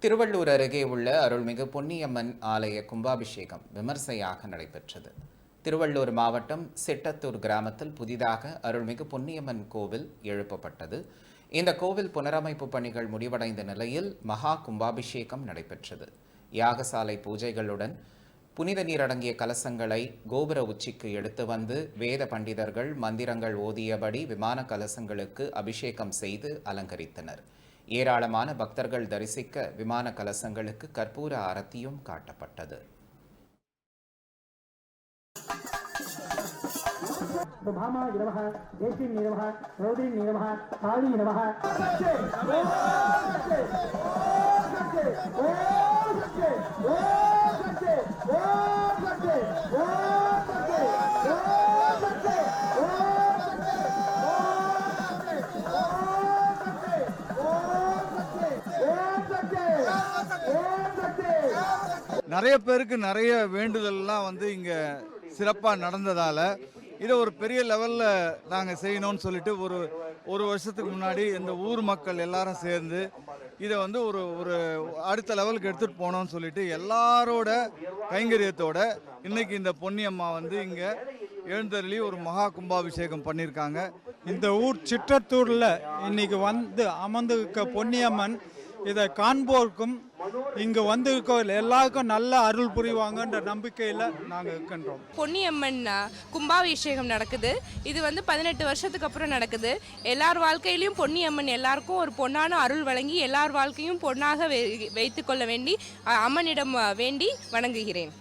திருவள்ளூர் அருகே உள்ள அருள்மிகு பொன்னியம்மன் ஆலய கும்பாபிஷேகம் விமர்சையாக நடைபெற்றது. திருவள்ளூர் மாவட்டம் சிட்டத்தூர் கிராமத்தில் புதிதாக அருள்மிகு பொன்னியம்மன் கோவில் எழுப்பப்பட்டது. இந்த கோவில் புனரமைப்பு பணிகள் முடிவடைந்த நிலையில் மகா கும்பாபிஷேகம் நடைபெற்றது. யாகசாலை பூஜைகளுடன் புனித நீரடங்கிய கலசங்களை கோபுர உச்சிக்கு எடுத்து வந்து வேத பண்டிதர்கள் மந்திரங்கள் ஓதியபடி விமான கலசங்களுக்கு அபிஷேகம் செய்து அலங்கரித்தனர். ஏராளமான பக்தர்கள் தரிசிக்க விமான கலசங்களுக்கு கற்பூர ஆரத்தியும் காட்டப்பட்டது. நிறைய பேருக்கு நிறைய வேண்டுதல்லாம் இங்கே சிறப்பாக நடந்ததால் இதை ஒரு பெரிய லெவலில் நாங்கள் செய்யணும்னு சொல்லிட்டு ஒரு வருஷத்துக்கு முன்னாடி இந்த ஊர் மக்கள் எல்லாரும் சேர்ந்து இதை ஒரு அடுத்த லெவலுக்கு எடுத்துகிட்டு போனோம்னு சொல்லிட்டு எல்லாரோட கைங்கரியத்தோட இன்னைக்கு இந்த பொன்னியம்மா இங்கே எழுந்தருளி ஒரு மகா கும்பாபிஷேகம் பண்ணியிருக்காங்க. இந்த ஊர் சிற்றத்தூரில் இன்னைக்கு அமர்ந்திருக்க பொன்னியம்மன் இதை காண்போருக்கும் இங்கே வந்திருக்க எல்லாருக்கும் நல்ல அருள் புரிவாங்கன்ற நம்பிக்கையில் நாங்கள் இருக்கின்றோம். பொன்னியம்மன் கும்பாபிஷேகம் நடக்குது. இது 18 வருஷத்துக்கு அப்புறம் நடக்குது. எல்லார் வாழ்க்கையிலையும் பொன்னியம்மன் எல்லாருக்கும் ஒரு பொன்னான அருள் வழங்கி எல்லார் வாழ்க்கையும் பொன்னாக வைத்து கொள்ள வேண்டி அம்மனிடம் வேண்டி வணங்குகிறேன்.